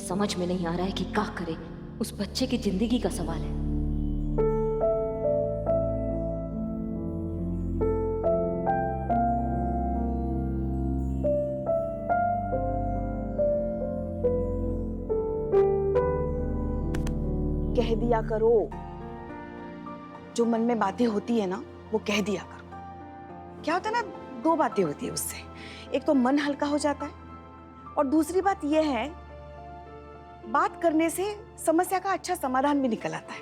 समझ में नहीं आ रहा है कि क्या करे। उस बच्चे की जिंदगी का सवाल है। कह दिया करो, जो मन में बातें होती है ना वो कह दिया करो। क्या होता है ना, दो बातें होती है उससे, एक तो मन हल्का हो जाता है और दूसरी बात यह है, बात करने से समस्या का अच्छा समाधान भी निकल आता है।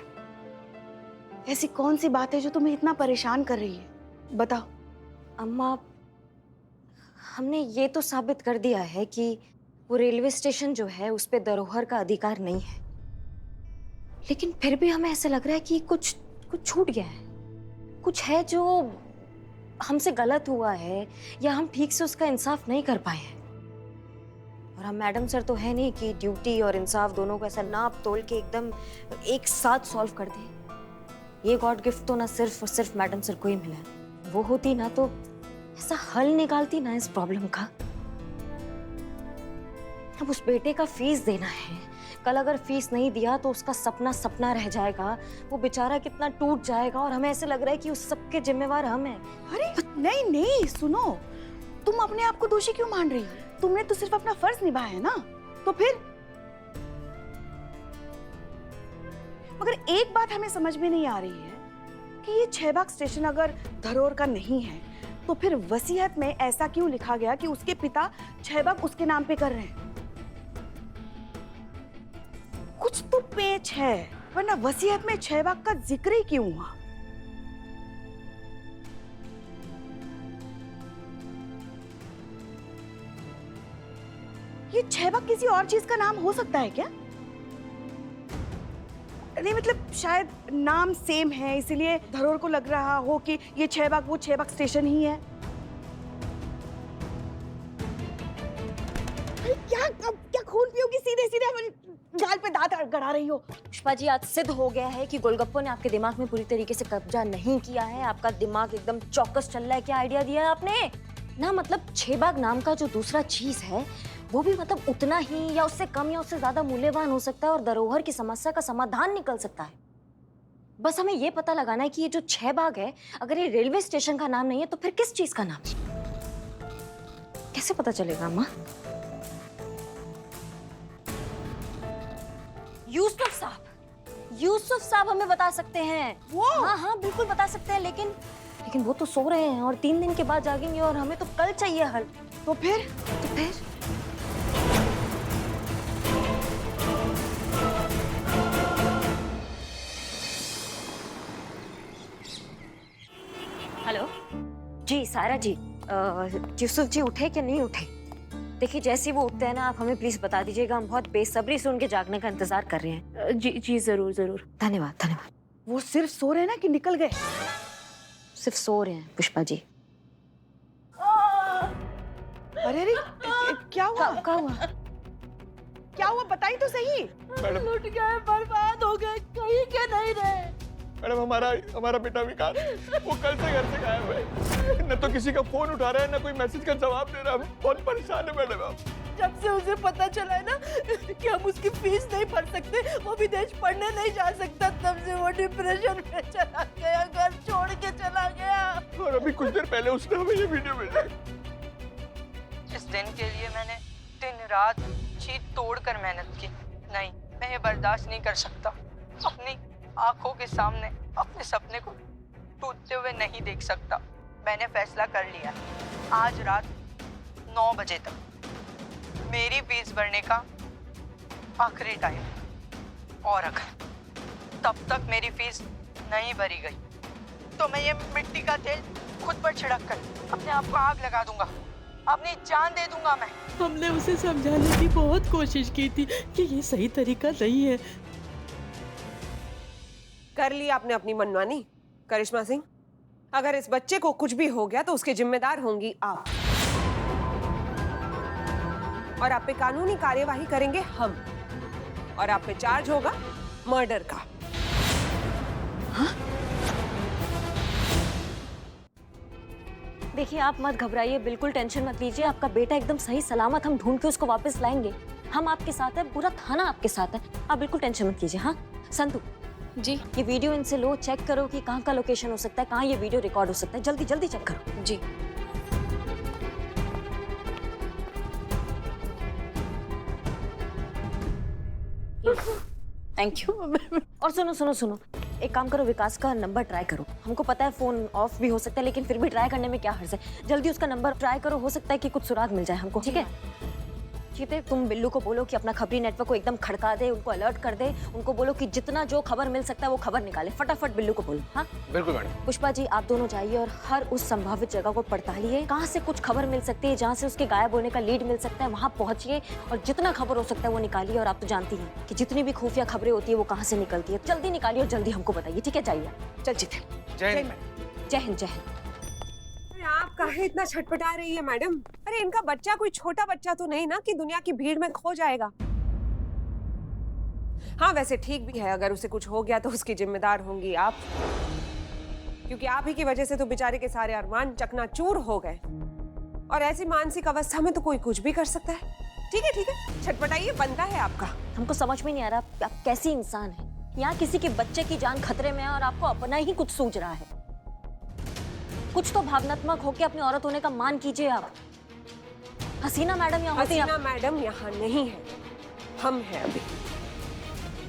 ऐसी कौन सी बात है जो तुम्हें इतना परेशान कर रही है, बताओ। अम्मा, हमने ये तो साबित कर दिया है कि वो रेलवे स्टेशन जो है उस पे धरोहर का अधिकार नहीं है, लेकिन फिर भी हमें ऐसा लग रहा है कि कुछ कुछ छूट गया है, कुछ है जो हमसे गलत हुआ है या हम ठीक से उसका इंसाफ नहीं कर पाए हैं। और हम मैडम सर तो है नहीं कि ड्यूटी और इंसाफ दोनों को ऐसा नाप तोल के एकदम एक साथ सॉल्व कर दें। ये गॉड गिफ्ट तो ना सिर्फ और सिर्फ मैडम सर को ही मिला है। वो होती ना तो ऐसा हल निकालती ना इस प्रॉब्लम का। अब उस बेटे का फीस देना है, कल अगर फीस नहीं दिया तो उसका सपना सपना रह जाएगा, वो बेचारा कितना टूट जाएगा और हमें ऐसे लग रहा है कि उस सब के जिम्मेवार हम हैं। अरे नहीं नहीं, सुनो, तुम अपने आप को दोषी क्यों मान रही हो? तुमने तो सिर्फ अपना फर्ज निभाया है ना, तो फिर? मगर एक बात हमें समझ में नहीं आ रही है कि ये 6 बाग स्टेशन अगर धरोहर का नहीं है तो फिर वसीयत में ऐसा क्यों लिखा गया कि उसके पिता 6 बाग उसके नाम पे कर रहे हैं? कुछ तो पेच है, वरना वसीयत में 6 बाग का जिक्र ही क्यों हुआ? ये 6 बाग किसी और चीज का नाम हो सकता है क्या? नहीं मतलब शायद नाम सेम है इसलिए धरोहर को लग रहा हो कि ये 6 बाग वो 6 बाग स्टेशन ही है। क्या खून पियोगी सीधे सीधे हमारी गाल पे दांत गड़ा रही हो? पुष्पा जी, आज सिद्ध हो गया है कि गोलगप्पों ने आपके दिमाग में पूरी तरीके से कब्जा नहीं किया है। आपका दिमाग एकदम चौकस चल रहा है। क्या आइडिया दिया है आपने ना? मतलब 6 बाग नाम का जो दूसरा चीज है वो भी मतलब उतना ही या उससे कम या उससे ज्यादा मूल्यवान हो सकता है और धरोहर की समस्या का समाधान निकल सकता है। बस हमें ये पता लगाना है कि ये जो 6 बाग है, अगर ये रेलवे स्टेशन का नाम नहीं है तो फिर किस चीज का नाम है? कैसे पता चलेगा अम्मा? यूसुफ साहब हमें बता सकते हैं। वो? हाँ हाँ बिल्कुल बता सकते हैं, लेकिन वो तो सो रहे हैं और 3 दिन के बाद जागेंगे और हमें तो कल चाहिए हल। तो फिर? हेलो जी, सारा जी, यूसुफ जी उठे कि नहीं उठे? देखिए जैसे ही वो उठते हैं ना, आप हमें प्लीज बता दीजिएगा, हम बहुत बेसब्री से उनके जागने का इंतजार कर रहे हैं। जी जरूर जरूर। धन्यवाद धन्यवाद। वो सिर्फ सो रहे हैं ना कि निकल गए? सिर्फ सो रहे हैं पुष्पा जी। अरे अरे क्या हुआ? क्या हुआ? क्या हुआ बताइए तो सही। मैडम लुट गए, बर्बाद हो गए, कहीं के नहीं रहे। मैडम हमारा बेटा विकास, वो कल से घर से गायब है। न तो किसी का फोन उठा रहा है, न कोई मैसेज का जवाब दे रहा है। हम बहुत परेशान है मैडम। आप जब से उसे पता चला है ना कि हम उसकी फीस नहीं भर सकते, वो विदेश पढ़ने नहीं जा सकता, तब से वो डिप्रेशन में चला गया, घर छोड़ के चला गया। और अभी कुछ देर पहले उसने हमें ये वीडियो भेजा। इस दिन के लिए मैंने दिन रात जी तोड़ कर मेहनत की। नहीं, मैं ये बर्दाश्त नहीं कर सकता। अपनी आंखों के सामने अपने सपने को टूटते हुए नहीं देख सकता। मैंने फैसला कर लिया, आज रात 9 बजे तक मेरी फीस भरने का आखिरी टाइम, और अगर तब तक मेरी फीस नहीं भरी गई तो मैं ये मिट्टी का तेल खुद पर छिड़क कर अपने आप को आग लगा दूंगा, अपनी जान दे दूंगा मैं। हमने उसे समझाने की बहुत कोशिश की थी कि ये सही तरीका नहीं है। कर ली आपने अपनी मनमानी करिश्मा सिंह। अगर इस बच्चे को कुछ भी हो गया तो उसके जिम्मेदार होंगी आप, और आप पे कानूनी कार्यवाही करेंगे हम, और आप पे चार्ज होगा मर्डर का। हाँ? देखिए आप मत घबराइए, बिल्कुल टेंशन मत लीजिए। आपका बेटा एकदम सही सलामत, हम ढूंढ के उसको वापस लाएंगे। हम आपके साथ हैं, पूरा थाना आपके साथ है, आप बिल्कुल टेंशन मत कीजिए। हाँ संतु जी ये वीडियो इनसे लो, चेक करो कि कहाँ का लोकेशन हो सकता है, कहाँ ये वीडियो रिकॉर्ड हो सकता है, जल्दी जल्दी चेक करो। जी। Thank you. और सुनो सुनो सुनो, एक काम करो, विकास का नंबर ट्राई करो। हमको पता है फोन ऑफ भी हो सकता है, लेकिन फिर भी ट्राई करने में क्या हर्ज है। जल्दी उसका नंबर ट्राई करो, हो सकता है कि कुछ सुराग मिल जाए हमको। ठीक है चीते, तुम बिल्लू को बोलो कि अपना खबरी नेटवर्क को एकदम खड़का दे, उनको अलर्ट कर दे, उनको बोलो कि जितना जो खबर मिल सकता है वो खबर निकाले, फटाफट बिल्लू को बोलो। हाँ बिल्कुल मैडम। पुष्पा जी आप दोनों जाइए और हर उस संभावित जगह को पड़तालिए, कहाँ से कुछ खबर मिल सकती है, जहाँ से उसके गायब होने का लीड मिल सकता है, वहाँ पहुंचिए और जितना खबर हो सकता है वो निकालिए। और आप तो जानती हैं कि जितनी भी खुफिया खबरें होती है वो कहाँ से निकलती है, जल्दी निकालिए और जल्दी हमको बताइए। ठीक है जाइए। चल जीते। जय हिंद। मैडम। जय हिंद जय हिंद। अरे आप काहे इतना छटपटा रही है मैडम? अरे इनका बच्चा कोई छोटा बच्चा तो नहीं ना कि दुनिया की भीड़ में खो जाएगा। हाँ वैसे ठीक भी है, अगर उसे कुछ हो गया तो उसकी जिम्मेदार होंगी आप, क्योंकि आप ही की वजह से तो बेचारे के सारे अरमान चकनाचूर हो गए। और ऐसी मानसिक अवस्था में तो कोई कुछ भी कर सकता है। ठीक है छटपटाइए, बनता है आपका। हमको समझ में नहीं आ रहा आप कैसी इंसान है। यहाँ किसी के बच्चे की जान खतरे में है और आपको अपना ही कुछ सूझ रहा है। कुछ तो भावनात्मक होके अपनी औरत होने का मान कीजिए आप। हसीना मैडम यहाँ होती हसीना मैडम यहाँ नहीं है, हम हैं अभी।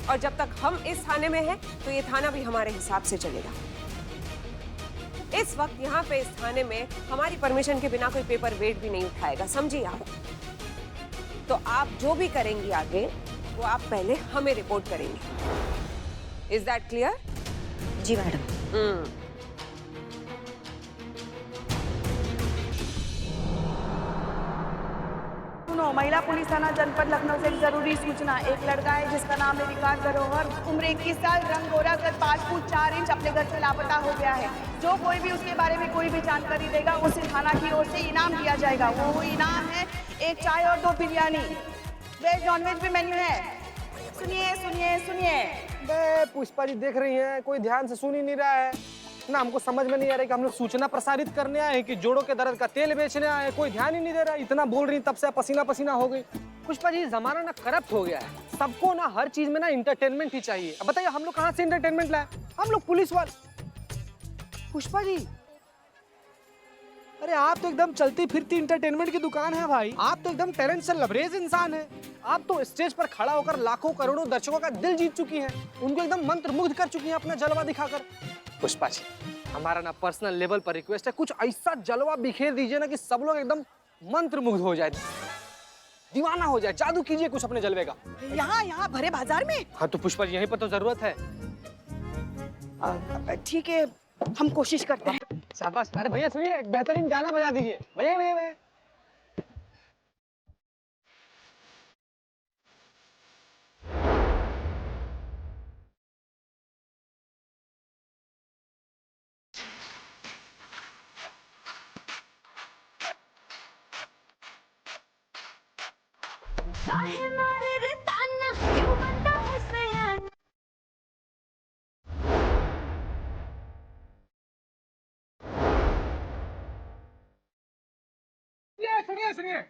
और जब तक हम इस थाने में हैं तो ये थाना भी हमारे हिसाब से चलेगा। इस वक्त यहाँ पे इस थाने में हमारी परमिशन के बिना कोई पेपर वेट भी नहीं उठाएगा, समझिए आप। तो आप जो भी करेंगी आगे वो आप पहले हमें रिपोर्ट करेंगे। Is that clear? जी मैडम। सुनो, महिला पुलिस थाना जनपद लखनऊ से एक जरूरी सूचना। एक लड़का है जिसका नाम है विकास धरोहर, उम्र 21 साल, रंग गोरा, कद 5 फुट 4 इंच, अपने घर से लापता हो गया है। जो कोई भी उसके बारे में कोई भी जानकारी देगा उसे थाना की ओर से इनाम दिया जाएगा। वो इनाम है एक चाय और 2 बिरयानी। वेज नॉन वेज भी मेन्यू है। सुनिए सुनिए सुनिए। बे पुष्पा जी देख रही हैं, कोई ध्यान से सुन ही नहीं रहा है ना। हमको समझ में नहीं आ रहा है कि हम लोग सूचना प्रसारित करने आए हैं कि जोड़ों के दर्द का तेल बेचने आए हैं। कोई ध्यान ही नहीं दे रहा है। इतना बोल रही तब से पसीना पसीना हो गई। पुष्पा जी जमाना ना करप्ट हो गया है। सबको ना हर चीज में ना इंटरटेनमेंट ही चाहिए। अब बताइए हम लोग कहाँ से इंटरटेनमेंट लाए? हम लोग पुलिस वाले। पुष्पा जी अरे आप तो एकदम चलती फिरती इंटरटेनमेंट की दुकान है भाई। आप तो एकदम टैलेंट से लबरेज इंसान है। आप तो स्टेज पर खड़ा होकर लाखों करोड़ों दर्शकों का दिल जीत चुकी हैं, उनको एकदम मंत्र मुग्ध कर चुकी हैं अपना जलवा दिखाकर। पुष्पा जी हमारा ना पर्सनल लेवल पर रिक्वेस्ट है, कुछ ऐसा जलवा बिखेर दीजिए ना कि सब लोग एकदम मंत्र मुग्ध हो जाए, दीवाना हो जाए। जादू कीजिए कुछ अपने जलवे का। यहाँ भरे बाजार में? हाँ तो पुष्पा जी यहीं पर तो जरूरत है। ठीक है, हम कोशिश करते हैं। शाबाश। अरे भैया सुनिए, एक बेहतरीन गाना बजा दीजिए। भैया भैया भैया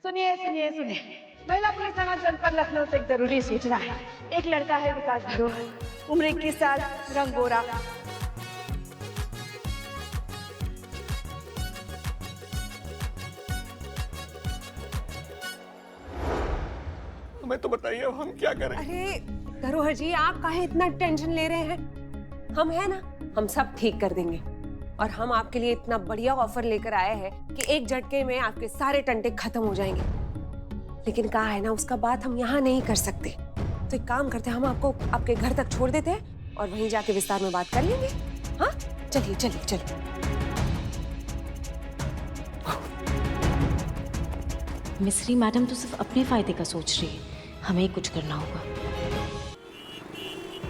सुनिए सुनिए सुनिए। महिला पुलिस थाना जनपद लखनऊ से एक जरूरी सूचना है। एक लड़का है विकास धरोहर, उम्र 21 साल, रंग गोरा। हमें तो बताइए अब हम क्या करें। अरे धरोहर जी आप काहे इतना टेंशन ले रहे हैं? हम हैं ना, हम सब ठीक कर देंगे। और हम आपके लिए इतना बढ़िया ऑफर लेकर आए हैं कि एक झटके में आपके सारे टंटे खत्म हो जाएंगे। लेकिन कहा है ना, उसका बात हम यहाँ नहीं कर सकते। तो एक काम करते हैं, हम आपको आपके घर तक छोड़ देते हैं और वहीं जाके विस्तार में बात कर लेंगे। हाँ चलिए चलिए चलिए। मिस्री मैडम तो सिर्फ अपने फायदे का सोच रही है, हमें ही कुछ करना होगा।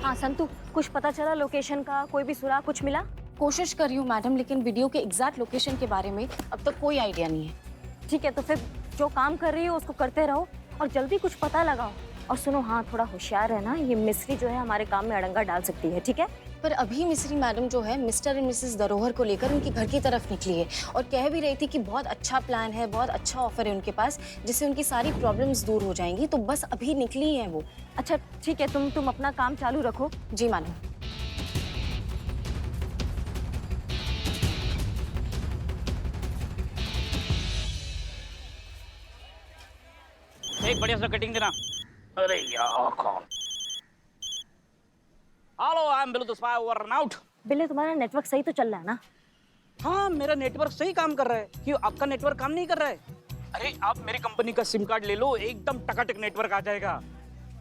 हाँ संतु, कुछ पता चला लोकेशन का? कोई भी सुराग कुछ मिला? कोशिश कर रही हूँ मैडम, लेकिन वीडियो के एग्जैक्ट लोकेशन के बारे में अब तक कोई आइडिया नहीं है। ठीक है, तो फिर जो काम कर रही हो उसको करते रहो और जल्दी कुछ पता लगाओ। और सुनो, हाँ थोड़ा होशियार है ना, ये मिस्री जो है हमारे काम में अड़ंगा डाल सकती है। ठीक है? पर अभी मिस्री मैडम जो है मिस्टर एंड मिसेस धरोहर को लेकर उनके घर की तरफ निकली है और कह भी रही थी कि बहुत अच्छा प्लान है, बहुत अच्छा ऑफर है उनके पास, जिससे उनकी सारी प्रॉब्लम्स दूर हो जाएंगी। तो बस अभी निकली हैं वो। अच्छा ठीक है, तुम अपना काम चालू रखो। जी मैडम। एक बढ़िया सा कटिंग देना। अरे यार कौन? Hello, I am Billu the spy over and out. बिल्ले, तुम्हारा नेटवर्क सही तो चल रहा है ना? हाँ, मेरा नेटवर्क सही काम कर रहा है। क्यों, आपका नेटवर्क काम नहीं कर रहा है? अरे आप मेरी कंपनी का सिम कार्ड ले लो, एकदम टकाटक नेटवर्क आ जाएगा।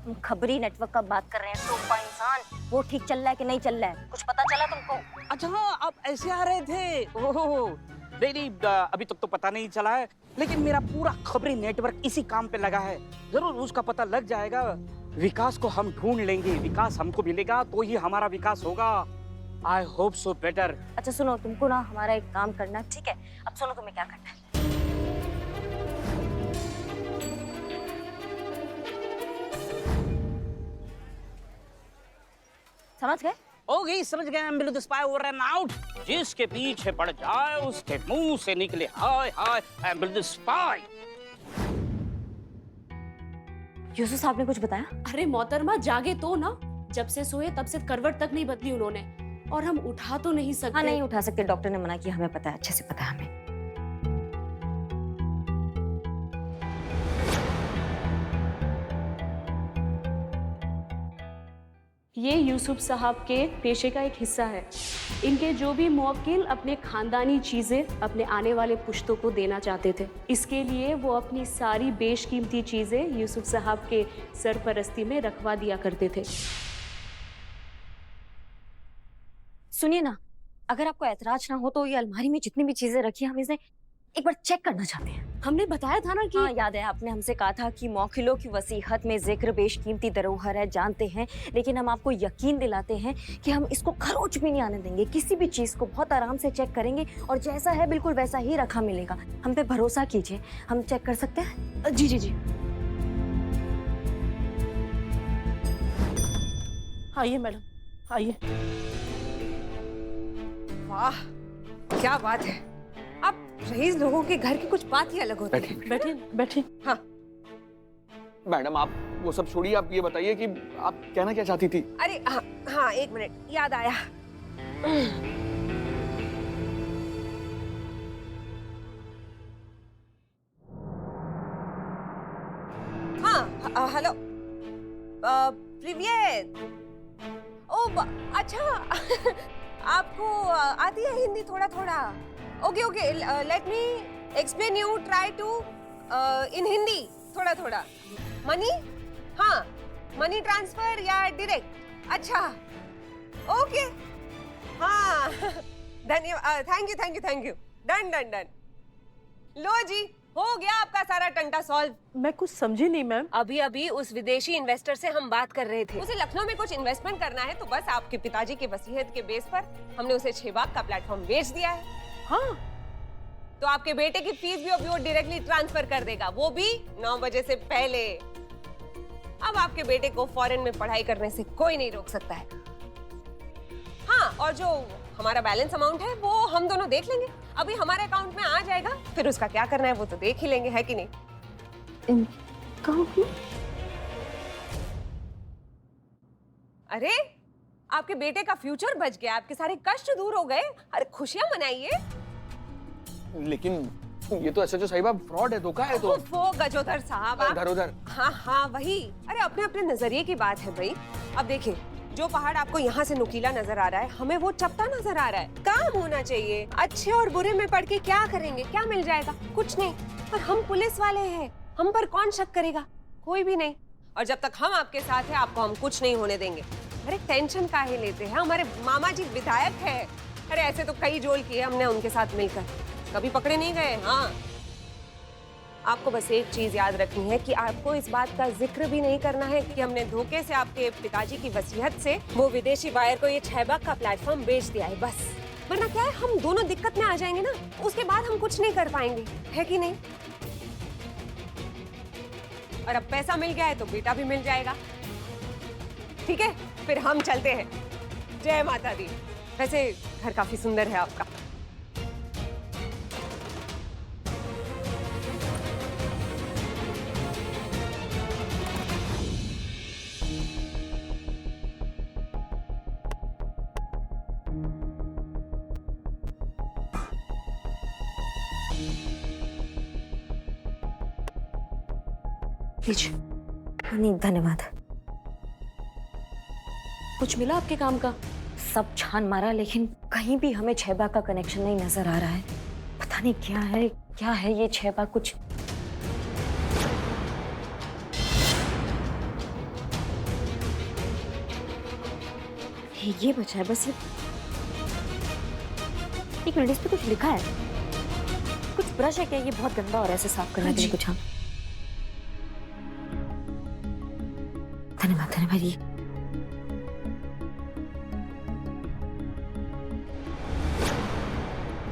तुम खबरी नेटवर्क का बात कर रहे हैं, तो इंसान वो ठीक चल रहा है कि नहीं चल रहा है, कुछ पता चला तुमको? अच्छा हाँ, आप ऐसे आ रहे थे। ओहो, नहीं अभी तक तो पता नहीं चला है, लेकिन मेरा पूरा खबरी नेटवर्क इसी काम पे लगा है। जरूर उसका पता लग जाएगा। विकास को हम ढूंढ लेंगे, विकास हमको मिलेगा तो ही हमारा विकास होगा। I hope so better. अच्छा सुनो, तुमको ना हमारा एक काम करना, ठीक है? अब सुनो तुम्हें क्या करना है। समझ गए? ओके, समझ गए। I'm Billu the spy over and out। जिसके पीछे पड़ जाए उसके मुंह से निकले हाय हाय। I'm Billu the spy। Yusuf साहब ने कुछ बताया? अरे मोहतरमा, जागे तो ना। जब से सोए तब से करवट तक नहीं बदली उन्होंने, और हम उठा तो नहीं सकते। हाँ, नहीं उठा सकते, डॉक्टर ने मना किया। हमें पता है, अच्छे से पता है हमें। ये यूसुफ साहब के पेशे का एक हिस्सा है। इनके जो भी मुवक्किल अपने खानदानी चीजें अपने आने वाले पुश्तों को देना चाहते थे, इसके लिए वो अपनी सारी बेशकीमती चीजें यूसुफ साहब के सरपरस्ती में रखवा दिया करते थे। सुनिए ना, अगर आपको ऐतराज ना हो तो ये अलमारी में जितनी भी चीजें रखी हैं, हम इसे एक बार चेक करना चाहते हैं। हमने बताया था ना कि हाँ, याद है, आपने हमसे कहा था कि मौखिलों की वसीहत में जिक्र बेशकीमती धरोहर है, जानते हैं, लेकिन हम आपको यकीन दिलाते हैं कि हम इसको खरोच भी नहीं आने देंगे। किसी भी चीज को बहुत आराम से चेक करेंगे और जैसा है बिल्कुल वैसा ही रखा मिलेगा। हम पे भरोसा कीजिए, हम चेक कर सकते हैं? जी जी जी। आइए मैडम, आइए। वाह, क्या बात है। अब रईस लोगों के घर की कुछ बात ही अलग होती है। बैठिए बैठिए। हाँ मैडम, आप वो सब छोड़िए, आप ये बताइए कि आप कहना क्या चाहती थी? अरे हाँ, हाँ एक मिनट, याद आया। हाँ, हेलो प्रिवियत। ओ अच्छा, आपको आती है हिंदी थोड़ा थोड़ा? Okay okay, let me explain you, try to in Hindi थोड़ा थोड़ा। मनी, हाँ, मनी ट्रांसफर या डायरेक्ट? अच्छा, ओके, हाँ, धन्यवाद, thank you. Done done done. लो जी, हो गया आपका सारा टंटा सॉल्व। मैं कुछ समझी नहीं मैम। अभी अभी उस विदेशी इन्वेस्टर से हम बात कर रहे थे। उसे लखनऊ में कुछ इन्वेस्टमेंट करना है, तो बस आपके पिताजी के वसीयत के बेस पर हमने उसे 6 बाग का प्लेटफॉर्म बेच दिया है। हाँ, तो आपके बेटे की फीस भी अभी वो डायरेक्टली ट्रांसफर कर देगा, वो भी 9 बजे से पहले। अब आपके बेटे को फॉरेन में पढ़ाई करने से कोई नहीं रोक सकता है। हाँ, और जो हमारा बैलेंस अमाउंट है वो हम दोनों देख लेंगे, अभी हमारे अकाउंट में आ जाएगा, फिर उसका क्या करना है वो तो देख ही लेंगे, है कि नहीं? अरे आपके बेटे का फ्यूचर बच गया, आपके सारे कष्ट दूर हो गए। अरे खुशियां मनाइए। लेकिन ये तो एसएचओ साहिबा फ्रॉड है, धोखा है। तो वो गजोधर साहब, धरोधर। हाँ हाँ वही। अरे अपने अपने नजरिए की बात है भाई। अब देखिए, जो पहाड़ आपको यहाँ से नुकीला नजर आ रहा है, हमें वो चपटा नजर आ रहा है। काम होना चाहिए। अच्छे और बुरे में पढ़ के क्या करेंगे, क्या मिल जाएगा? कुछ नहीं। पर हम पुलिस वाले हैं, हम पर कौन शक करेगा? कोई भी नहीं। और जब तक हम आपके साथ हैं, आपको हम कुछ नहीं होने देंगे। अरे टेंशन काहे लेते हैं, हमारे मामा जी विधायक है। अरे ऐसे तो कई जोल किए हमने उनके साथ मिलकर, कभी पकड़े नहीं गए। हाँ, आपको बस एक चीज याद रखनी है कि आपको इस बात का जिक्र भी नहीं करना है कि हमने धोखे से आपके पिताजी की वसीयत से वो विदेशी बायर को ये 6 बाग का प्लेटफॉर्म बेच दिया है, बस। वरना क्या है, हम दोनों दिक्कत में आ जाएंगे ना, उसके बाद हम कुछ नहीं कर पाएंगे, है कि नहीं? और अब पैसा मिल गया है तो बेटा भी मिल जाएगा। ठीक है, फिर हम चलते हैं। जय माता दी। वैसे घर काफी सुंदर है आपका। लीजिए। नहीं, धन्यवाद। कुछ मिला आपके काम का? सब छान मारा लेकिन कहीं भी हमें 6 बाग का कनेक्शन नहीं नजर आ रहा है। पता नहीं क्या है ये 6 बाग कुछ। ये बचा है बस ये। एक मिनट, इस पे कुछ लिखा है। कुछ ब्रश है क्या? ये बहुत गंदा हो रहा है इसे साफ करने के लिए कुछ। हाँ, धन्यवाद धन्यवाद।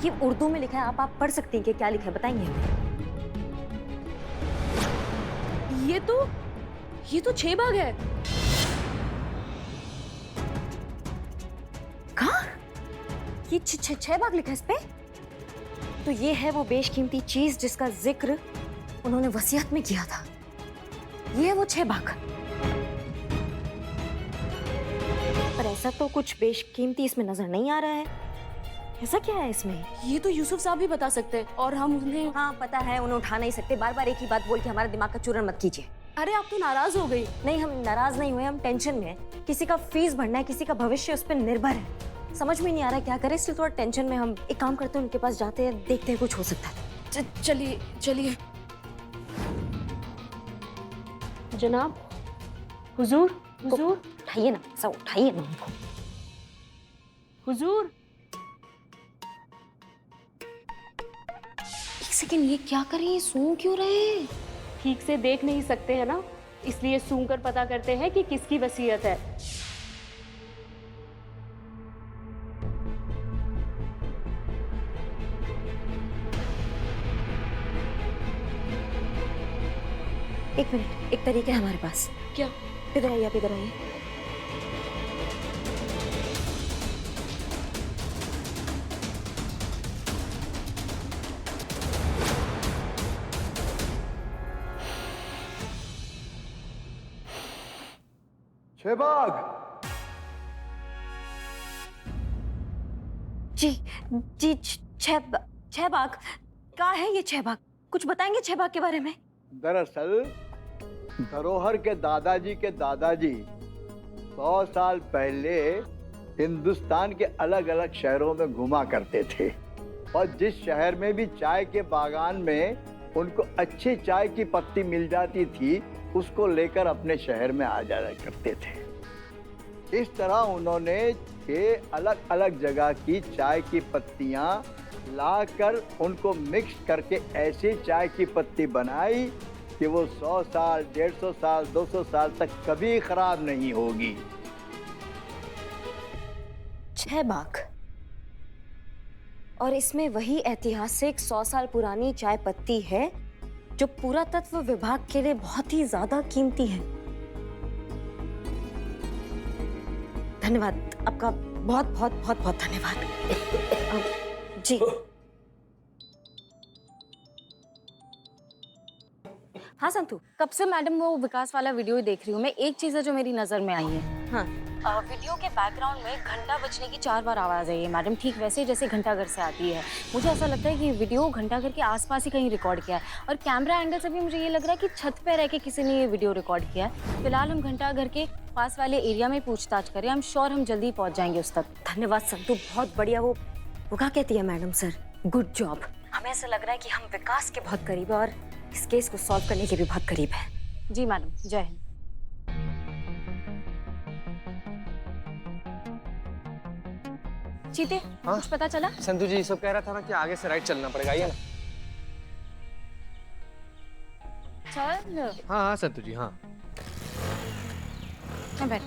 ये उर्दू में लिखा है। आप पढ़ सकती हैं कि क्या लिखा है? बताएंगे? ये तो 6 बाग है। कहाँ? ये 6 बाग लिखा है इस पे? तो ये है वो बेशकीमती चीज जिसका जिक्र उन्होंने वसीयत में किया था। ये है वो 6 बाग। पर ऐसा तो कुछ बेशकीमती इसमें नजर नहीं आ रहा है। ऐसा क्या है इसमें? ये तो यूसुफ साहब भी बता सकते हैं और हम उन्हें। हाँ पता है, उन्हें उठा नहीं सकते। बार बार एक ही बात बोल के हमारे दिमाग का चूरन मत कीजिए। अरे आप तो नाराज हो गई। नहीं, हम नाराज नहीं हुए, हम टेंशन में हैं। किसी का फीस भरना है, किसी का भविष्य उस पर निर्भर है। समझ में नहीं आ रहा क्या करें, इसलिए थोड़ा टेंशन में। हम एक काम करते हैं, उनके पास जाते हैं, देखते हैं कुछ हो सकता है। चलिए चलिए। जनाब, हुजूर हुजूर उठाइए ना, सब उठाइए ना उनको। हुजूर। एक सेकंड, ये क्या कर रही है? सूंघ क्यों रहे हैं? ठीक से देख नहीं सकते हैं ना, इसलिए सूंघ कर पता करते हैं कि किसकी वसीयत है। एक मिनट, एक तरीका है हमारे पास। क्या? इधर आइए, आप इधर आइए। शहबाग। जी जी, 6 बाग। क्या है ये 6 बाग? कुछ बताएंगे 6 बाग के बारे में? दरअसल धरोहर के दादाजी 100 साल पहले हिंदुस्तान के अलग अलग शहरों में घुमा करते थे और जिस शहर में भी चाय के बागान में उनको अच्छी चाय की पत्ती मिल जाती थी उसको लेकर अपने शहर में आ जाया करते थे। इस तरह उन्होंने 6 अलग अलग जगह की चाय की पत्तियां लाकर उनको मिक्स करके ऐसी चाय की पत्ती बनाई कि वो 100 साल, 150 साल, 200 साल तक कभी खराब नहीं होगी। 6 बाग, और इसमें वही ऐतिहासिक 100 साल पुरानी चाय पत्ती है जो पुरातत्व विभाग के लिए बहुत ही ज्यादा कीमती है। धन्यवाद आपका, बहुत बहुत बहुत बहुत धन्यवाद। जी हाँ संतू, कब से मैडम वो विकास वाला वीडियो ही देख रही हूँ मैं। एक चीज़ है जो मेरी नज़र में आई है। हाँ, वीडियो के बैकग्राउंड में घंटा बजने की 4 बार आवाज़ आई है मैडम, ठीक वैसे ही जैसे घंटाघर से आती है। मुझे ऐसा लगता है कि वीडियो घंटाघर के आसपास ही कहीं रिकॉर्ड किया है और कैमरा एंगल से भी मुझे ये लग रहा है कि छत पे रह के किसी ने ये वीडियो रिकॉर्ड किया है। फिलहाल हम घंटाघर के पास वाले एरिया में पूछताछ करें। आई एम श्योर हम जल्दी पहुँच जाएंगे उस तक। धन्यवाद संतू, बहुत बढ़िया। वो क्या कहती है मैडम सर, गुड जॉब। हमें ऐसा लग रहा है कि हम विकास के बहुत करीब है और इस केस को सॉल्व करने के भी बहुत करीब है। जी मैडम, जय हिंद। चीते, हाँ? कुछ पता चला? संतू जी सब कह रहा था ना कि आगे से राइट चलना पड़ेगा, आइए ना। चल। हाँ हाँ संतू जी, हाँ। बैठ।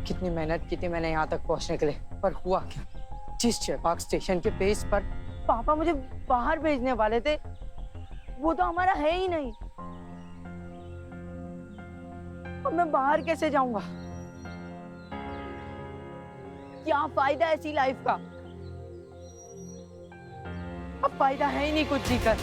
कितनी मेहनत की थी मैंने यहाँ तक पहुँचने के लिए, पर हुआ क्या? जिस चेपाक स्टेशन के बेस पर पापा मुझे बाहर भेजने वाले थे, वो तो हमारा है ही नहीं। अब मैं बाहर कैसे जाऊंगा? क्या फायदा ऐसी लाइफ का? अब फायदा है ही नहीं कुछ जीकर।